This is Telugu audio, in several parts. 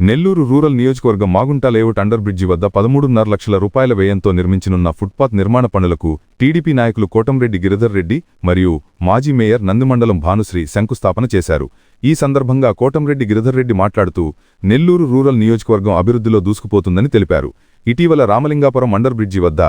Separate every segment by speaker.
Speaker 1: నెల్లూరు రూరల్ నియోజకవర్గం మాగుంట లేఅవుట్ అండర్ బ్రిడ్జి వద్ద 13.5 లక్షల రూపాయల వ్యయంతో నిర్మించనున్న ఫుట్పాత్ నిర్మాణ పనులకు టీడీపీ నాయకులు కోటంరెడ్డి గిరిధర్ రెడ్డి మరియు మాజీ మేయర్ నందిమండలం భానుశ్రీ శంకుస్థాపన చేశారు. ఈ సందర్భంగా కోటంరెడ్డి గిరిధర్ రెడ్డి మాట్లాడుతూ నెల్లూరు రూరల్ నియోజకవర్గం అభివృద్ధిలో దూసుకుపోతుందని తెలిపారు. ఇటీవల రామలింగాపురం అండర్ బ్రిడ్జి వద్ద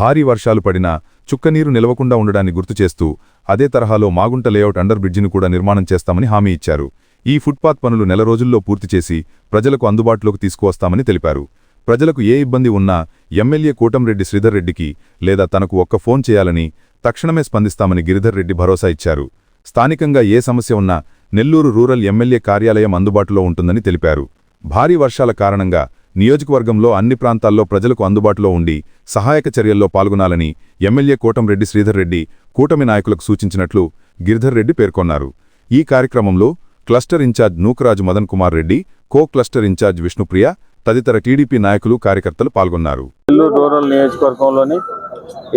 Speaker 1: భారీ వర్షాలు పడినా చుక్కనీరు నిలవకుండా ఉండడాన్ని గుర్తుచేస్తూ అదే తరహాలో మాగుంట లేఅవుట్ అండర్ బ్రిడ్జిని కూడా నిర్మాణం చేస్తామని హామీ ఇచ్చారు. ఈ ఫుట్పాత్ పనులు నెల రోజుల్లో పూర్తి చేసి ప్రజలకు అందుబాటులోకి తీసుకువస్తామని తెలిపారు. ప్రజలకు ఏ ఇబ్బంది ఉన్నా ఎమ్మెల్యే కోటంరెడ్డి శ్రీధర్ రెడ్డికి లేదా తనకు ఒక్క ఫోన్ చేయాలని తక్షణమే స్పందిస్తామని గిరిధర్ రెడ్డి భరోసా ఇచ్చారు. స్థానికంగా ఏ సమస్య ఉన్నా నెల్లూరు రూరల్ ఎమ్మెల్యే కార్యాలయం అందుబాటులో ఉంటుందని తెలిపారు. భారీ వర్షాల కారణంగా నియోజకవర్గంలో అన్ని ప్రాంతాల్లో ప్రజలకు అందుబాటులో ఉండి సహాయక చర్యల్లో పాల్గొనాలని ఎమ్మెల్యే కోటంరెడ్డి శ్రీధర్ రెడ్డి కూటమి నాయకులకు సూచించినట్లు గిరిధర్ రెడ్డి పేర్కొన్నారు. ఈ కార్యక్రమంలో cluster incharge Nookaraju Madan Kumar Reddy, co cluster incharge Vishnupriya తదితర టీడీపీ నాయకులు కార్యకర్తలు పాల్గొన్నారు.
Speaker 2: నెల్లూరు రూరల్ నియోజకవర్గంలోని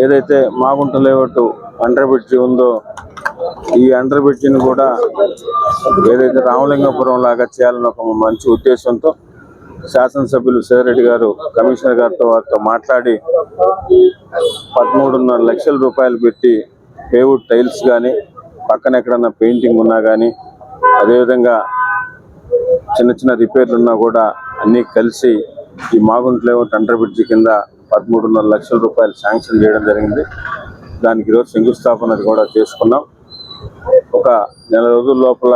Speaker 2: ఏదైతే మాగుంట లేఅవుట్ అండర్ బ్రిడ్జి ఉందో ఈ అండర్ బ్రిడ్జిని కూడా ఏదైతే రామలింగపురం లాగా చేయాలని ఒక మంచి ఉద్దేశంతో శాసనసభ్యులు శ్రీధర్ గారు కమిషనర్ వారితో మాట్లాడి 13.5 లక్షల రూపాయలు పెట్టి పేవుడ్ టైల్స్ కానీ పక్కన ఎక్కడన్నా పెయింటింగ్ ఉన్నా కానీ అదేవిధంగా చిన్న చిన్న రిపేర్లు ఉన్నా కూడా అన్నీ కలిసి ఈ మాగుంట లేఅవుట్ అండర్ బ్రిడ్జి కింద 13.5 లక్షల రూపాయలు శాంక్షన్ చేయడం జరిగింది. దానికి ఈరోజు శంకుస్థాపన కూడా చేసుకున్నాం. ఒక నెల రోజుల లోపల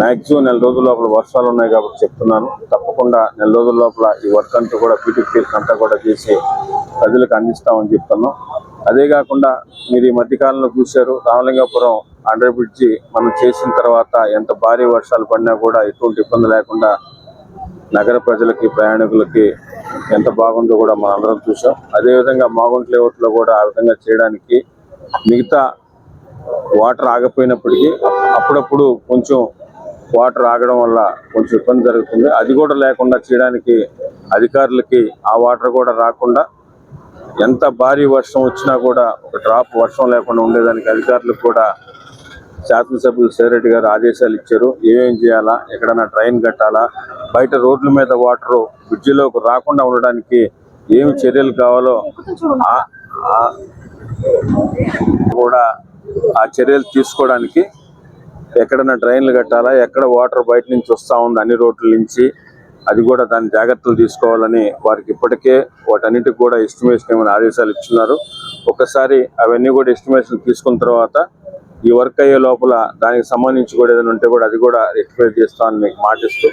Speaker 2: మ్యాక్సిమం నెల రోజుల లోపల వర్షాలు ఉన్నాయి కాబట్టి చెప్తున్నాను, తప్పకుండా నెల రోజుల లోపల ఈ వర్క్ అంతా కూడా బ్యూటిఫికేషన్ అంతా కూడా చేసి ప్రజలకు అందిస్తామని చెప్తున్నాం. అదే కాకుండా మీరు ఈ మధ్యకాలంలో చూశారు, రామలింగాపురం అండర్ బ్రిడ్జి మనం చేసిన తర్వాత ఎంత భారీ వర్షాలు పడినా కూడా ఎటువంటి ఇబ్బంది లేకుండా నగర ప్రజలకి ప్రయాణికులకి ఎంత బాగుందో కూడా మనం అందరం చూసాం. అదేవిధంగా మాగుంట లేఅవుట్లో కూడా ఆ విధంగా చేయడానికి మిగతా వాటర్ ఆగిపోయినప్పటికీ అప్పుడప్పుడు కొంచెం వాటర్ ఆగడం వల్ల కొంచెం ఇబ్బంది జరుగుతుంది. అది కూడా లేకుండా చేయడానికి అధికారులకి ఆ వాటర్ కూడా రాకుండా ఎంత భారీ వర్షం వచ్చినా కూడా ఒక డ్రాప్ వర్షం లేకుండా ఉండేదానికి అధికారులకు కూడా శాసనసభ్యులు శ్రీధర్ గారు ఆదేశాలు ఇచ్చారు. ఏమేం చేయాలా, ఎక్కడైనా ట్రైన్ కట్టాలా, బయట రోడ్ల మీద వాటరు బ్రిడ్జిలోకి రాకుండా ఉండడానికి ఏమి చర్యలు కావాలో కూడా ఆ చర్యలు తీసుకోవడానికి ఎక్కడైనా ట్రైన్లు కట్టాలా, ఎక్కడ వాటర్ బయట నుంచి వస్తూ ఉంది అన్ని రోడ్ల నుంచి, అది కూడా దాని జాగ్రత్తలు తీసుకోవాలని వారికి ఇప్పటికే వాటన్నిటికి కూడా ఎస్టిమేషన్ ఏమైనా ఆదేశాలు ఇచ్చున్నారు. ఒకసారి అవన్నీ కూడా ఎస్టిమేషన్ తీసుకున్న తర్వాత ఈ వర్క్ అయ్యే లోపల దానికి సంబంధించి కూడా ఏదైనా ఉంటే కూడా అది కూడా రెక్టిఫై చేస్తామని మీకు మాటిస్తూ